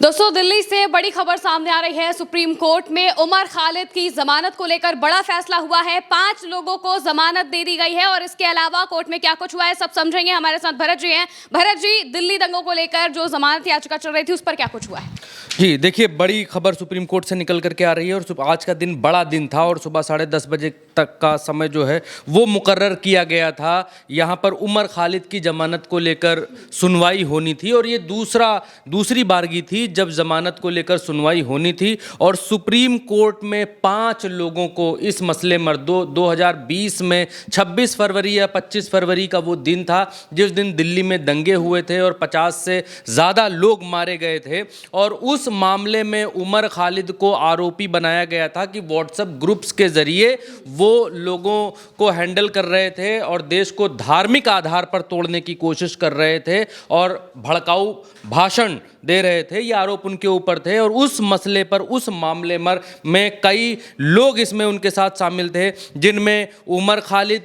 दोस्तों, दिल्ली से बड़ी खबर सामने आ रही है। सुप्रीम कोर्ट में उमर खालिद की जमानत को लेकर बड़ा फैसला हुआ है। 5 लोगों को जमानत दे दी गई है और इसके अलावा कोर्ट में क्या कुछ हुआ है सब समझेंगे। हमारे साथ भरत जी हैं। भरत जी, दिल्ली दंगों को लेकर जो जमानत याचिका चल रही थी उस पर क्या कुछ हुआ है? जी देखिए, बड़ी खबर सुप्रीम कोर्ट से निकल करके आ रही है और आज का दिन बड़ा दिन था और सुबह 10:30 बजे तक का समय जो है वो मुकर्रर किया गया था। यहाँ पर उमर खालिद की जमानत को लेकर सुनवाई होनी थी और ये दूसरी बारगी थी जब जमानत को लेकर सुनवाई होनी थी और सुप्रीम कोर्ट में 5 लोगों को इस मसले में 2020 में 26 फरवरी या 25 फरवरी का वो दिन था जिस दिन दिल्ली में दंगे हुए थे और 50 से ज़्यादा लोग मारे गए थे। और उस मामले में उमर खालिद को आरोपी बनाया गया था कि व्हाट्सएप ग्रुप्स के जरिए वो लोगों को हैंडल कर रहे थे और देश को धार्मिक आधार पर तोड़ने की कोशिश कर रहे थे और भड़काऊ भाषण दे रहे थे। ये आरोप उनके ऊपर थे और उस मसले पर, उस मामले में कई लोग इसमें उनके साथ शामिल थे, जिनमें उमर खालिद,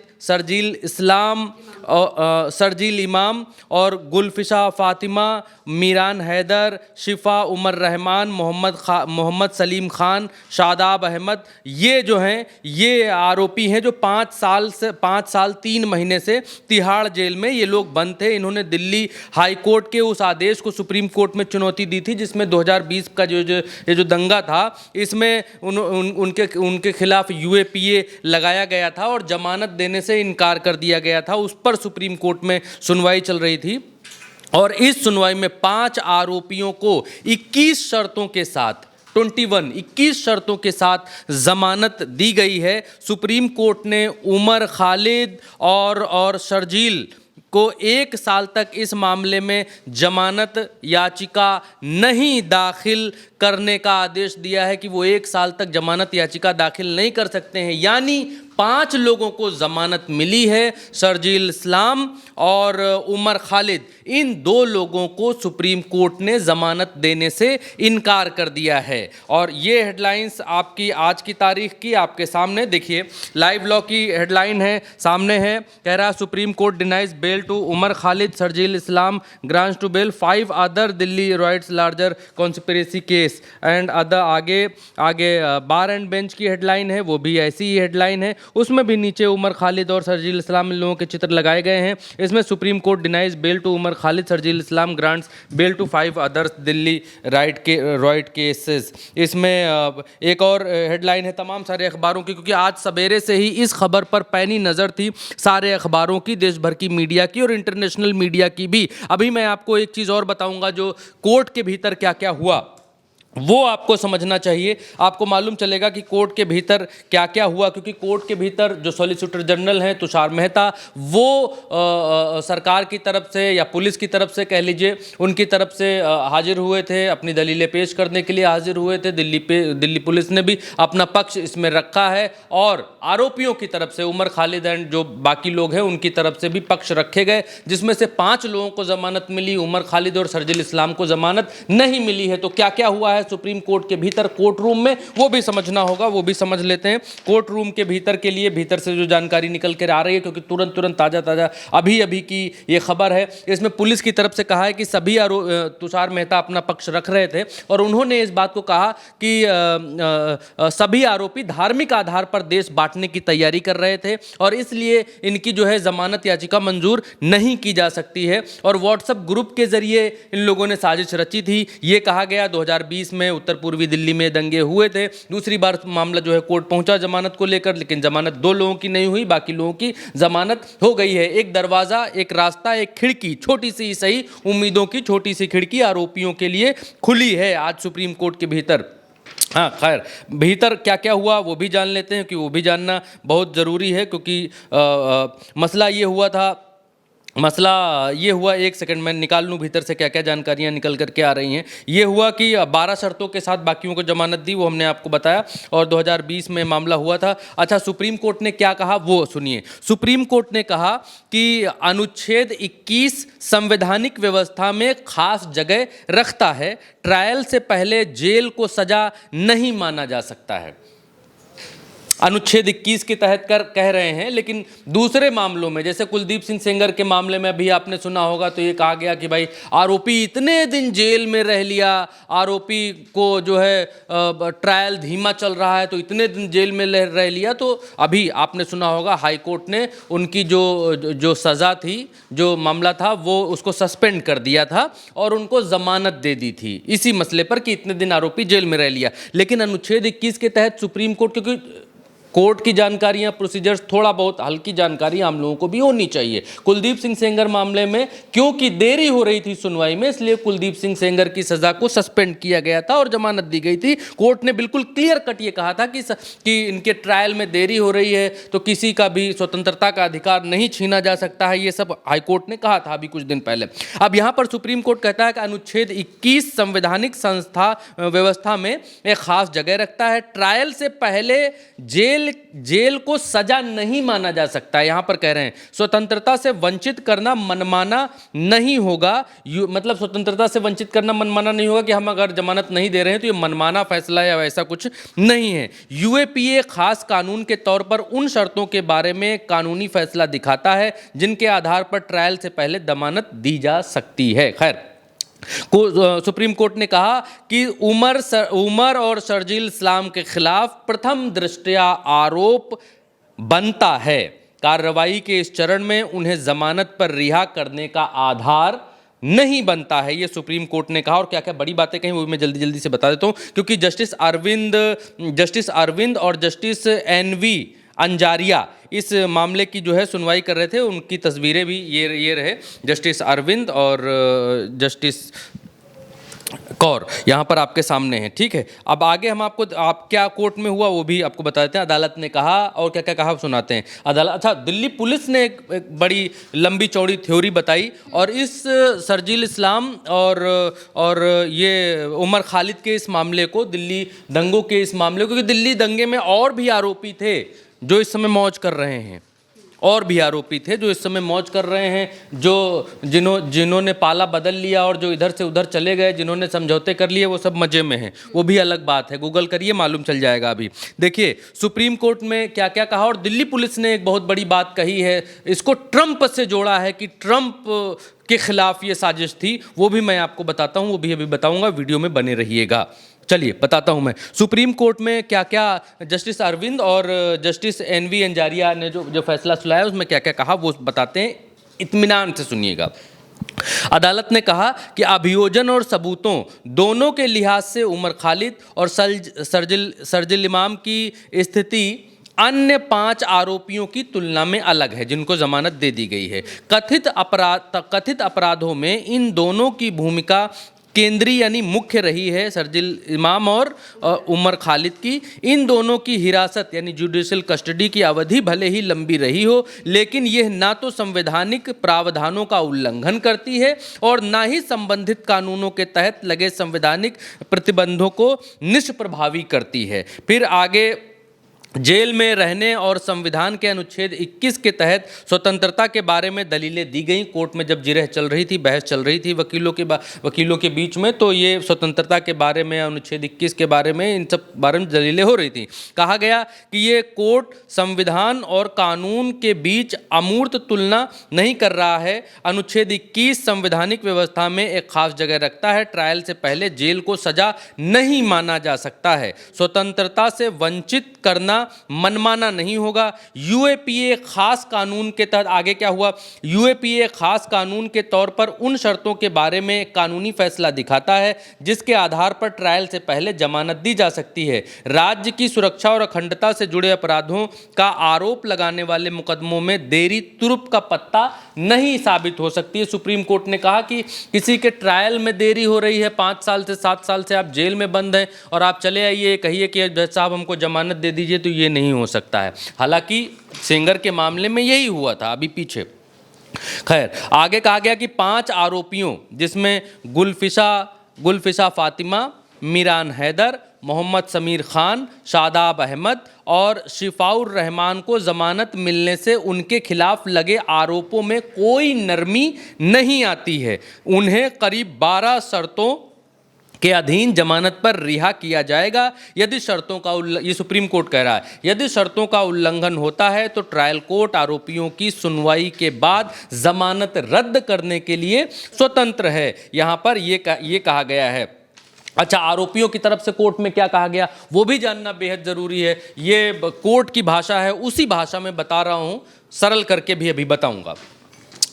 शर्जील इमाम और गुलफिशा फातिमा, मीरान हैदर, शिफा उमर रहमान, मोहम्मद सलीम खान, शादाब अहमद, ये जो हैं ये आरोपी हैं जो 5 साल 3 महीने से तिहाड़ जेल में ये लोग बंद थे। इन्होंने दिल्ली हाई कोर्ट के उस आदेश को सुप्रीम कोर्ट में चुनौती दी थी जिसमें 2020 का जो दंगा था इसमें उनके खिलाफ यूएपीए लगाया गया था और जमानत देने से इनकार कर दिया गया था। उस पर सुप्रीम कोर्ट में सुनवाई चल रही थी और इस सुनवाई में 5 आरोपियों को 21 शर्तों के साथ 21 शर्तों के साथ जमानत दी गई है। सुप्रीम कोर्ट ने उमर खालिद और शर्जील को 1 साल तक इस मामले में जमानत याचिका नहीं दाखिल करने का आदेश दिया है कि वो 1 साल तक जमानत याचिका दाखिल नहीं कर सकते हैं। यानी 5 लोगों को जमानत मिली है, शर्जील इस्लाम और उमर खालिद, इन 2 लोगों को सुप्रीम कोर्ट ने जमानत देने से इनकार कर दिया है। और ये हेडलाइंस आपकी आज की तारीख की आपके सामने देखिए, लाइव लॉ की हेडलाइन है, सामने है, कह रहा supreme court denies bail to Umar Khalid, Sharjeel Islam grants to bail 5 other Delhi riots larger conspiracy case and other. आगे बार एंड बेंच की हेडलाइन है, वो भी ऐसी ही हेडलाइन है, उसमें भी नीचे उमर खालिद और शर्जील इस्लाम इन लोगों के चित्र लगाए गए हैं। इसमें supreme court denies bail to Umar Khalid, Sharjeel Islam grants bail to 5 others Delhi riot cases. इसमें एक और हेडलाइन है तमाम सारे अखबारों की, क्योंकि आज सवेरे से ही इस खबर पर पैनी नज़र थी सारे अखबारों की, देश भर की मीडिया की और इंटरनेशनल मीडिया की भी। अभी मैं आपको एक चीज़ और बताऊंगा, जो कोर्ट के भीतर क्या क्या हुआ वो आपको समझना चाहिए। आपको मालूम चलेगा कि कोर्ट के भीतर क्या क्या हुआ, क्योंकि कोर्ट के भीतर जो सॉलिसिटर जनरल हैं तुषार मेहता, वो सरकार की तरफ से या पुलिस की तरफ से कह लीजिए, उनकी तरफ से हाजिर हुए थे, अपनी दलीलें पेश करने के लिए हाजिर हुए थे। दिल्ली पुलिस ने भी अपना पक्ष इसमें रखा है और आरोपियों की तरफ से उमर खालिद एंड जो बाकी लोग हैं उनकी तरफ से भी पक्ष रखे गए, जिसमें से 5 लोगों को जमानत मिली, उमर खालिद और शर्जील इस्लाम को जमानत नहीं मिली है। तो क्या क्या हुआ है सुप्रीम कोर्ट के भीतर, कोर्ट रूम में, वो भी समझना होगा, वो भी समझ लेते हैं। कोर्ट रूम के भीतर के लिए भीतर से जो जानकारी निकल कर आ रही है, क्योंकि तुरंत ताजा अभी की ये खबर है। इसमें पुलिस की तरफ से कहा है कि सभी तुषार मेहता अपना पक्ष रख रहे थे और उन्होंने इस बात को कहा कि सभी आरोपी धार्मिक आधार पर देश बांटने की तैयारी कर रहे थे और इसलिए इनकी जो है जमानत याचिका मंजूर नहीं की जा सकती है। और व्हाट्सएप ग्रुप के जरिए इन लोगों ने साजिश रची थी, ये कहा गया। 2020 में उत्तर पूर्वी दिल्ली में दंगे हुए थे, दूसरी बार मामला जो है कोर्ट पहुंचा जमानत को लेकर, लेकिन जमानत 2 लोगों की नहीं हुई, बाकी लोगों की जमानत हो गई है। एक दरवाजा, एक रास्ता, एक खिड़की, छोटी सी सही, उम्मीदों की छोटी सी खिड़की आरोपियों के लिए खुली है आज सुप्रीम कोर्ट के भीतर। हाँ, खैर भीतर क्या क्या हुआ वो भी जान लेते हैं, क्योंकि वो भी जानना बहुत ज़रूरी है, क्योंकि मसला ये हुआ, एक सेकंड मैं निकाल लूँ भीतर से क्या क्या जानकारियाँ निकल करके आ रही हैं। ये हुआ कि 12 शर्तों के साथ बाकियों को जमानत दी, वो हमने आपको बताया, और 2020 में मामला हुआ था। अच्छा, सुप्रीम कोर्ट ने क्या कहा वो सुनिए। सुप्रीम कोर्ट ने कहा कि अनुच्छेद 21 संवैधानिक व्यवस्था में खास जगह रखता है, ट्रायल से पहले जेल को सजा नहीं माना जा सकता है। अनुच्छेद 21 के तहत कह रहे हैं, लेकिन दूसरे मामलों में जैसे कुलदीप सिंह सेंगर के मामले में भी आपने सुना होगा तो ये कहा गया कि भाई आरोपी इतने दिन जेल में रह लिया, आरोपी को जो है ट्रायल धीमा चल रहा है तो इतने दिन जेल में रह लिया, तो अभी आपने सुना होगा हाई कोर्ट ने उनकी जो सज़ा थी, जो मामला था, वो उसको सस्पेंड कर दिया था और उनको जमानत दे दी थी इसी मसले पर कि इतने दिन आरोपी जेल में रह लिया। लेकिन अनुच्छेद 21 के तहत सुप्रीम कोर्ट, क्योंकि कोर्ट की जानकारियां, प्रोसीजर्स, थोड़ा बहुत हल्की जानकारी हम लोगों को भी होनी चाहिए। कुलदीप सिंह सेंगर मामले में क्योंकि देरी हो रही थी सुनवाई में, इसलिए कुलदीप सिंह सेंगर की सज़ा को सस्पेंड किया गया था और जमानत दी गई थी। कोर्ट ने बिल्कुल क्लियर कट ये कहा था कि इनके ट्रायल में देरी हो रही है तो किसी का भी स्वतंत्रता का अधिकार नहीं छीना जा सकता है, ये सब हाईकोर्ट ने कहा था अभी कुछ दिन पहले। अब यहाँ पर सुप्रीम कोर्ट कहता है कि अनुच्छेद 21 संवैधानिक संस्था व्यवस्था में एक खास जगह रखता है। ट्रायल से पहले जेल को सजा नहीं माना जा सकता। यहां पर कह रहे हैं स्वतंत्रता से वंचित करना मनमाना नहीं होगा। मतलब स्वतंत्रता से वंचित करना मनमाना नहीं होगा कि हम अगर जमानत नहीं दे रहे हैं तो ये मनमाना फैसला या वैसा कुछ नहीं है। यूएपीए खास कानून के तौर पर उन शर्तों के बारे में कानूनी फैसला दिखाता है जिनके आधार पर ट्रायल से पहले जमानत दी जा सकती है। खैर, सुप्रीम कोर्ट ने कहा कि उमर और शर्जील इस्लाम के खिलाफ प्रथम दृष्टया आरोप बनता है। कार्रवाई के इस चरण में उन्हें जमानत पर रिहा करने का आधार नहीं बनता है, ये सुप्रीम कोर्ट ने कहा। और क्या क्या बड़ी बातें कहीं वो भी मैं जल्दी से बता देता हूँ, क्योंकि जस्टिस अरविंद और जस्टिस NV अंजारिया इस मामले की जो है सुनवाई कर रहे थे। उनकी तस्वीरें भी ये रहे, जस्टिस अरविंद और जस्टिस कौर यहाँ पर आपके सामने हैं। ठीक है, अब आगे हम आपको क्या कोर्ट में हुआ वो भी आपको बता देते हैं। अदालत ने कहा और क्या क्या कहा सुनाते हैं। अदालत, अच्छा, दिल्ली पुलिस ने एक बड़ी लंबी चौड़ी थ्योरी बताई और इस शर्जील इस्लाम और ये उमर खालिद के इस मामले को, दिल्ली दंगों के इस मामले को, क्योंकि दिल्ली दंगे में और भी आरोपी थे जो इस समय मौज कर रहे हैं, और भी आरोपी थे जो इस समय मौज कर रहे हैं, जिन्होंने पाला बदल लिया और जो इधर से उधर चले गए, जिन्होंने समझौते कर लिए, वो सब मजे में हैं, वो भी अलग बात है। गूगल करिए, मालूम चल जाएगा। अभी देखिए सुप्रीम कोर्ट में क्या क्या कहा। और दिल्ली पुलिस ने एक बहुत बड़ी बात कही है, इसको ट्रंप से जोड़ा है कि ट्रंप के खिलाफ ये साजिश थी। वो भी मैं आपको बताता हूँ, वो भी अभी बताऊँगा, वीडियो में बने रहिएगा। चलिए बताता हूं मैं सुप्रीम कोर्ट में क्या क्या जस्टिस अरविंद और जस्टिस NV अंजारिया ने जो फैसला सुनाया उसमें क्या क्या कहा वो बताते हैं, इत्मीनान से सुनिएगा। अदालत ने कहा कि अभियोजन और सबूतों दोनों के लिहाज से उमर खालिद और शर्जील इमाम की स्थिति अन्य 5 आरोपियों की तुलना में अलग है जिनको जमानत दे दी गई है। कथित अपराधों में इन दोनों की भूमिका केंद्रीय यानी मुख्य रही है। शर्जील इमाम और उमर खालिद की इन दोनों की हिरासत यानी जुडिशियल कस्टडी की अवधि भले ही लंबी रही हो, लेकिन यह ना तो संवैधानिक प्रावधानों का उल्लंघन करती है और ना ही संबंधित कानूनों के तहत लगे संवैधानिक प्रतिबंधों को निष्प्रभावी करती है। फिर आगे जेल में रहने और संविधान के अनुच्छेद 21 के तहत स्वतंत्रता के बारे में दलीलें दी गई। कोर्ट में जब जिरह चल रही थी, बहस चल रही थी वकीलों के बीच में, तो ये स्वतंत्रता के बारे में, अनुच्छेद 21 के बारे में, इन सब बारे में दलीलें हो रही थी। कहा गया कि ये कोर्ट संविधान और कानून के बीच अमूर्त तुलना नहीं कर रहा है। अनुच्छेद 21 संवैधानिक व्यवस्था में एक खास जगह रखता है। ट्रायल से पहले जेल को सजा नहीं माना जा सकता है। स्वतंत्रता से वंचित करना मनमाना नहीं होगा। यूएपीए खास कानून के तहत आगे क्या हुआ, यूएपीए खास कानून के तौर पर उन शर्तों के बारे में कानूनी फैसला दिखाता है जिसके आधार पर ट्रायल से पहले जमानत दी जा सकती है। राज्य की सुरक्षा और अखंडता से जुड़े अपराधों का आरोप लगाने वाले मुकदमों में देरी तुरुप का पत्ता नहीं साबित हो सकती है। सुप्रीम कोर्ट ने कहा कि किसी के ट्रायल में देरी हो रही है, 5 साल से 7 साल से आप जेल में बंद हैं और आप चले आइए कहिए कि जज साहब हमको जमानत दे दीजिए, तो ये नहीं हो सकता है। हालांकि सेंगर के मामले में यही हुआ था अभी पीछे। खैर, आगे कहा गया कि 5 आरोपियों जिसमें गुलफिशा फातिमा, मीरान हैदर, मोहम्मद समीर खान, शादाब अहमद और शिफाउर रहमान को जमानत मिलने से उनके खिलाफ लगे आरोपों में कोई नरमी नहीं आती है। उन्हें करीब 12 शर्तों के अधीन जमानत पर रिहा किया जाएगा यदि शर्तों का ये सुप्रीम कोर्ट कह रहा है, यदि शर्तों का उल्लंघन होता है तो ट्रायल कोर्ट आरोपियों की सुनवाई के बाद जमानत रद्द करने के लिए स्वतंत्र है। यहां पर ये कहा गया है। अच्छा, आरोपियों की तरफ से कोर्ट में क्या कहा गया वो भी जानना बेहद जरूरी है। ये कोर्ट की भाषा है, उसी भाषा में बता रहा हूं, सरल करके भी अभी बताऊंगा।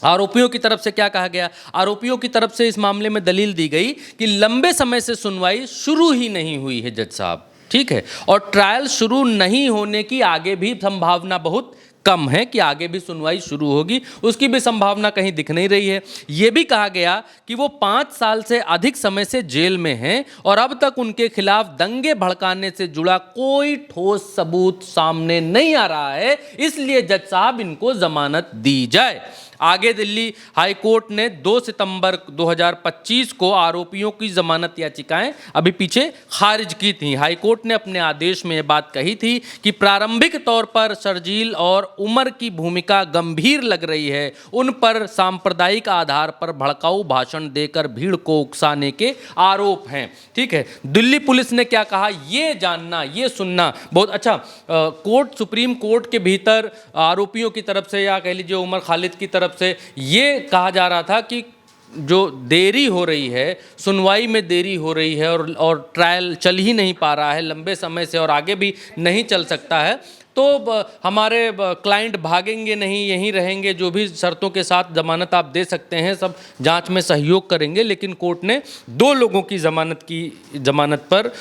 आरोपियों की तरफ से क्या कहा गया? आरोपियों की तरफ से इस मामले में दलील दी गई कि लंबे समय से सुनवाई शुरू ही नहीं हुई है जज साहब, ठीक है, और ट्रायल शुरू नहीं होने की आगे भी संभावना बहुत कम है कि आगे भी सुनवाई शुरू होगी, उसकी भी संभावना कहीं दिख नहीं रही है। यह भी कहा गया कि वो 5 साल से अधिक समय से जेल में हैं और अब तक उनके खिलाफ दंगे भड़काने से जुड़ा कोई ठोस सबूत सामने नहीं आ रहा है, इसलिए जज साहब इनको जमानत दी जाए। आगे दिल्ली हाई कोर्ट ने 2 सितंबर 2025 को आरोपियों की जमानत याचिकाएं अभी पीछे खारिज की थी। हाई कोर्ट ने अपने आदेश में यह बात कही थी कि प्रारंभिक तौर पर शर्जील और उमर की भूमिका गंभीर लग रही है, उन पर सांप्रदायिक आधार पर भड़काऊ भाषण देकर भीड़ को उकसाने के आरोप हैं, ठीक है। दिल्ली पुलिस ने क्या कहा ये जानना, ये सुनना बहुत अच्छा। कोर्ट, सुप्रीम कोर्ट के भीतर आरोपियों की तरफ से या कह लीजिए उमर खालिद की तरफ से ये कहा जा रहा था कि जो देरी हो रही है, सुनवाई में देरी हो रही है और ट्रायल चल ही नहीं पा रहा है लंबे समय से और आगे भी नहीं चल सकता है, तो हमारे क्लाइंट भागेंगे नहीं, यहीं रहेंगे, जो भी शर्तों के साथ जमानत आप दे सकते हैं सब जांच में सहयोग करेंगे। लेकिन कोर्ट ने 2 लोगों की जमानत पर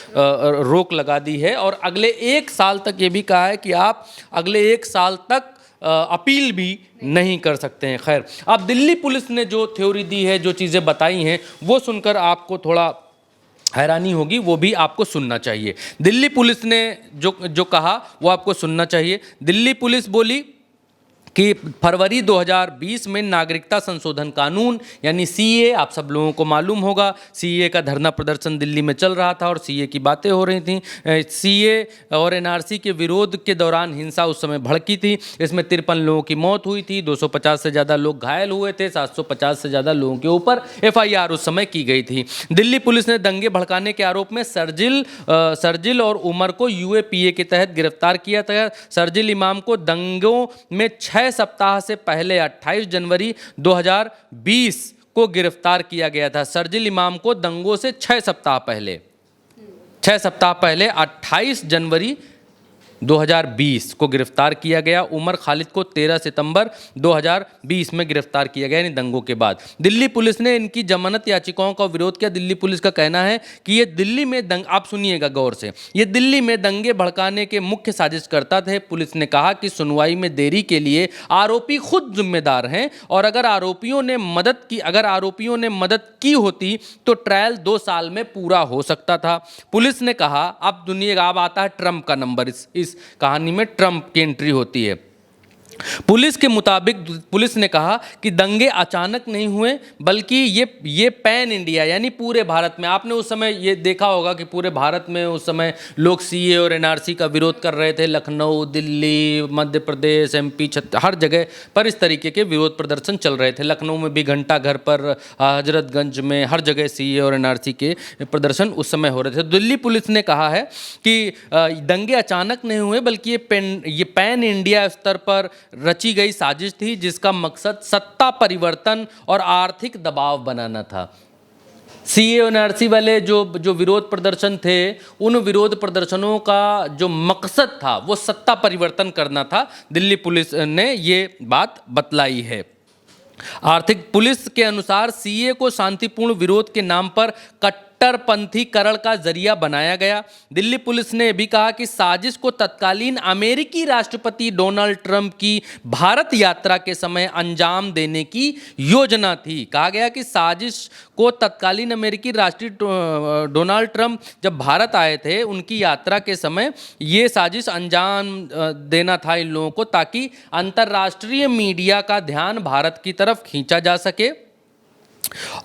रोक लगा दी है और अगले 1 साल तक ये भी कहा है कि आप अगले 1 साल तक अपील भी नहीं कर सकते हैं। खैर, अब दिल्ली पुलिस ने जो थ्योरी दी है, जो चीज़ें बताई हैं, वो सुनकर आपको थोड़ा हैरानी होगी, वो भी आपको सुनना चाहिए। दिल्ली पुलिस ने जो कहा वो आपको सुनना चाहिए। दिल्ली पुलिस बोली कि फरवरी 2020 में नागरिकता संशोधन कानून यानी सीए, आप सब लोगों को मालूम होगा, सीए का धरना प्रदर्शन दिल्ली में चल रहा था और सीए की बातें हो रही थी। सीए और एनआरसी के विरोध के दौरान हिंसा उस समय भड़की थी। इसमें 53 लोगों की मौत हुई थी, 250 से ज़्यादा लोग घायल हुए थे, 750 से ज़्यादा लोगों के ऊपर एफआईआर उस समय की गई थी। दिल्ली पुलिस ने दंगे भड़काने के आरोप में शर्जिल और उमर को यूएपीए के तहत गिरफ्तार किया था। शर्जिल इमाम को दंगों में 6 सप्ताह से पहले 28 जनवरी 2020 को गिरफ्तार किया गया था। शर्जिल इमाम को दंगों से 6 सप्ताह पहले 28 जनवरी 2020 को गिरफ्तार किया गया। उमर खालिद को 13 सितंबर 2020 में गिरफ्तार किया गया, यानी दंगों के बाद। दिल्ली पुलिस ने इनकी जमानत याचिकाओं का विरोध किया। दिल्ली पुलिस का कहना है कि ये दिल्ली में आप सुनिएगा गौर से, ये दिल्ली में दंगे भड़काने के मुख्य साजिशकर्ता थे। पुलिस ने कहा कि सुनवाई में देरी के लिए आरोपी खुद जिम्मेदार हैं और अगर आरोपियों ने मदद की होती तो ट्रायल 2 साल में पूरा हो सकता था। पुलिस ने कहा, अब दुनिया अब आता है ट्रंप का नंबर, इस कहानी में ट्रंप की एंट्री होती है। पुलिस के मुताबिक पुलिस ने कहा कि दंगे अचानक नहीं हुए बल्कि ये पैन इंडिया यानी पूरे भारत में, आपने उस समय ये देखा होगा कि पूरे भारत में उस समय लोग सीए और एनआरसी का विरोध कर रहे थे। लखनऊ, दिल्ली, मध्य प्रदेश, एमपी, हर जगह पर इस तरीके के विरोध प्रदर्शन चल रहे थे। लखनऊ में भी घंटा घर पर, हजरतगंज में, हर जगह सीए और एनआरसी के प्रदर्शन उस समय हो रहे थे। दिल्ली पुलिस ने कहा है कि दंगे अचानक नहीं हुए बल्कि ये पैन इंडिया स्तर पर रची गई साजिश थी जिसका मकसद सत्ता परिवर्तन और आर्थिक दबाव बनाना था। सीए और एनआरसी वाले जो विरोध प्रदर्शन थे, उन विरोध प्रदर्शनों का जो मकसद था वो सत्ता परिवर्तन करना था। दिल्ली पुलिस ने ये बात बतलाई है। आर्थिक पुलिस के अनुसार सीए को शांतिपूर्ण विरोध के नाम पर कट्टरपंथीकरण का जरिया बनाया गया। दिल्ली पुलिस ने भी कहा कि साजिश को तत्कालीन अमेरिकी राष्ट्रपति डोनाल्ड ट्रंप की भारत यात्रा के समय अंजाम देने की योजना थी। कहा गया कि साजिश को तत्कालीन अमेरिकी राष्ट्रपति डोनाल्ड ट्रंप जब भारत आए थे, उनकी यात्रा के समय ये साजिश अंजाम देना था इन लोगों को, ताकि अंतर्राष्ट्रीय मीडिया का ध्यान भारत की तरफ खींचा जा सके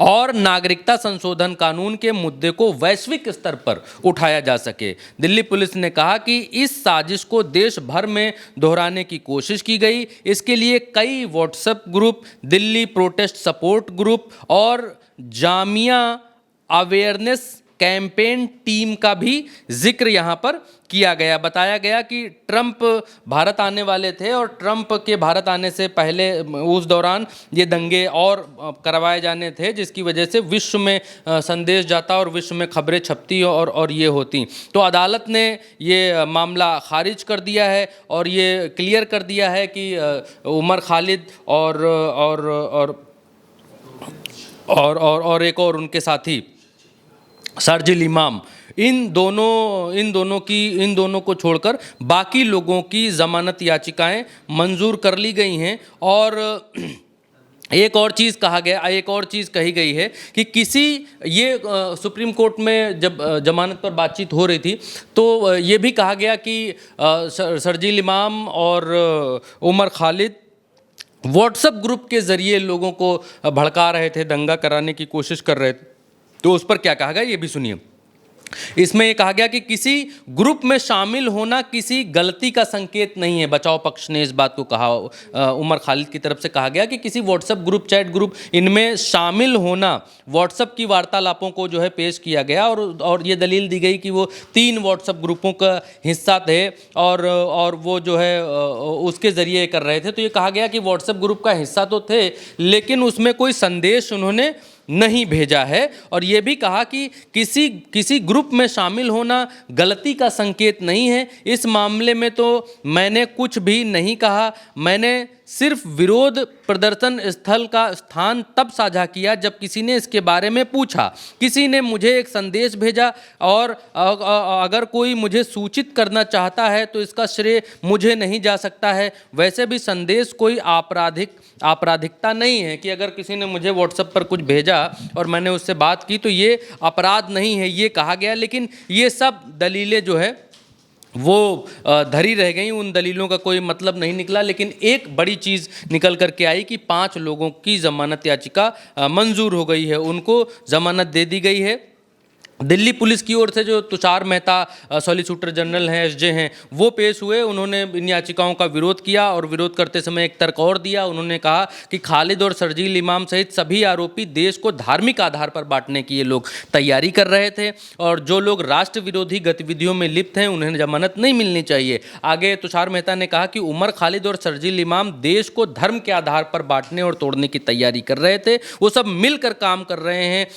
और नागरिकता संशोधन कानून के मुद्दे को वैश्विक स्तर पर उठाया जा सके। दिल्ली पुलिस ने कहा कि इस साजिश को देश भर में दोहराने की कोशिश की गई। इसके लिए कई WhatsApp group, Delhi protest support group और जामिया अवेयरनेस कैंपेन टीम का भी जिक्र यहाँ पर किया गया। बताया गया कि ट्रंप भारत आने वाले थे और ट्रंप के भारत आने से पहले उस दौरान ये दंगे और करवाए जाने थे, जिसकी वजह से विश्व में संदेश जाता और विश्व में खबरें छपती और ये होती। तो अदालत ने ये मामला खारिज कर दिया है और ये क्लियर कर दिया है कि उमर खालिद और एक और उनके साथी शर्जील इमाम, इन दोनों को छोड़कर बाकी लोगों की ज़मानत याचिकाएं मंजूर कर ली गई हैं। और एक और चीज़ कही गई है कि सुप्रीम कोर्ट में जब जमानत पर बातचीत हो रही थी तो ये भी कहा गया कि शर्जील इमाम और उमर खालिद व्हाट्सएप ग्रुप के ज़रिए लोगों को भड़का रहे थे, दंगा कराने की कोशिश कर रहे थे। तो उस पर क्या कहा गया ये भी सुनिए। इसमें यह कहा गया कि किसी ग्रुप में शामिल होना किसी गलती का संकेत नहीं है। बचाव पक्ष ने इस बात को कहा, उमर खालिद की तरफ से कहा गया कि किसी व्हाट्सएप ग्रुप, चैट ग्रुप, इनमें शामिल होना, व्हाट्सएप की वार्तालापों को जो है पेश किया गया और ये दलील दी गई कि वो 3 व्हाट्सएप ग्रुपों का हिस्सा थे और वो जो है उसके ज़रिए कर रहे थे। तो ये कहा गया कि व्हाट्सएप ग्रुप का हिस्सा तो थे लेकिन उसमें कोई संदेश उन्होंने नहीं भेजा है। और ये भी कहा कि किसी ग्रुप में शामिल होना गलती का संकेत नहीं है। इस मामले में तो मैंने कुछ भी नहीं कहा, मैंने सिर्फ विरोध प्रदर्शन स्थल का स्थान तब साझा किया जब किसी ने इसके बारे में पूछा। किसी ने मुझे एक संदेश भेजा और अगर कोई मुझे सूचित करना चाहता है तो इसका श्रेय मुझे नहीं जा सकता है। वैसे भी संदेश कोई आपराधिकता नहीं है कि अगर किसी ने मुझे व्हाट्सएप पर कुछ भेजा और मैंने उससे बात की तो ये अपराध नहीं है, ये कहा गया। लेकिन ये सब दलीलें जो है वो धरी रह गई, उन दलीलों का कोई मतलब नहीं निकला। लेकिन एक बड़ी चीज़ निकल कर के आई कि 5 लोगों की ज़मानत याचिका मंजूर हो गई है, उनको ज़मानत दे दी गई है। दिल्ली पुलिस की ओर से जो तुषार मेहता सॉलिसिटर जनरल हैं, एसजे हैं, वो पेश हुए। उन्होंने इन याचिकाओं का विरोध किया और विरोध करते समय एक तर्क और दिया। उन्होंने कहा कि खालिद और शर्जील इमाम सहित सभी आरोपी देश को धार्मिक आधार पर बांटने की ये लोग तैयारी कर रहे थे और जो लोग राष्ट्र विरोधी गतिविधियों में लिप्त हैं उन्हें जमानत नहीं मिलनी चाहिए। आगे तुषार मेहता ने कहा कि उमर खालिद और शर्जील इमाम देश को धर्म के आधार पर बांटने और तोड़ने की तैयारी कर रहे थे। वो सब मिलकर काम कर रहे हैं।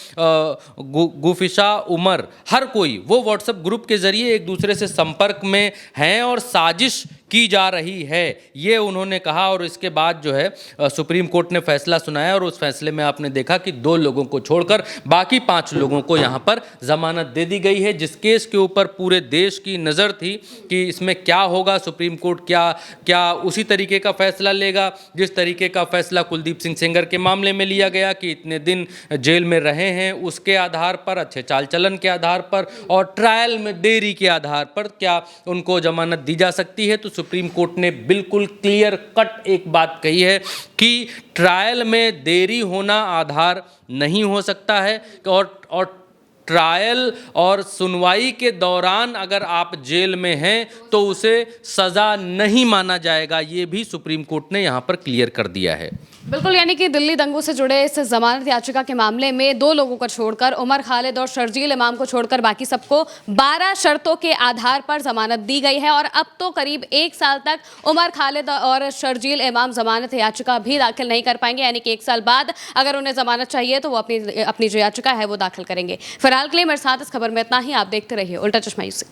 गुफिशा, उमर, हर कोई वो व्हाट्सएप ग्रुप के जरिए एक दूसरे से संपर्क में हैं और साजिश की जा रही है, ये उन्होंने कहा। और इसके बाद जो है सुप्रीम कोर्ट ने फैसला सुनाया और उस फैसले में आपने देखा कि 2 लोगों को छोड़कर बाकी 5 लोगों को यहाँ पर जमानत दे दी गई है। जिस केस के ऊपर पूरे देश की नज़र थी कि इसमें क्या होगा, सुप्रीम कोर्ट क्या उसी तरीके का फैसला लेगा जिस तरीके का फैसला कुलदीप सिंह सेंगर के मामले में लिया गया कि इतने दिन जेल में रहे हैं, उसके आधार पर, अच्छे चाल चलन के आधार पर और ट्रायल में देरी के आधार पर क्या उनको जमानत दी जा सकती है। तो सुप्रीम कोर्ट ने बिल्कुल क्लियर कट एक बात कही है कि ट्रायल में देरी होना आधार नहीं हो सकता है और ट्रायल और सुनवाई के दौरान अगर आप जेल में हैं तो उसे सज़ा नहीं माना जाएगा। ये भी सुप्रीम कोर्ट ने यहाँ पर क्लियर कर दिया है। बिल्कुल, यानी कि दिल्ली दंगों से जुड़े इस जमानत याचिका के मामले में 2 लोगों को छोड़कर, उमर खालिद और शर्जील इमाम को छोड़कर बाकी सबको 12 शर्तों के आधार पर जमानत दी गई है। और अब तो करीब 1 साल तक उमर खालिद और शर्जील इमाम जमानत याचिका भी दाखिल नहीं कर पाएंगे, यानी कि 1 साल बाद अगर उन्हें जमानत चाहिए तो वो अपनी जो याचिका है वो दाखिल करेंगे। फिलहाल के लिए मेरे साथ इस खबर में इतना ही। आप देखते रहिए उल्टा चश्मा न्यूज़।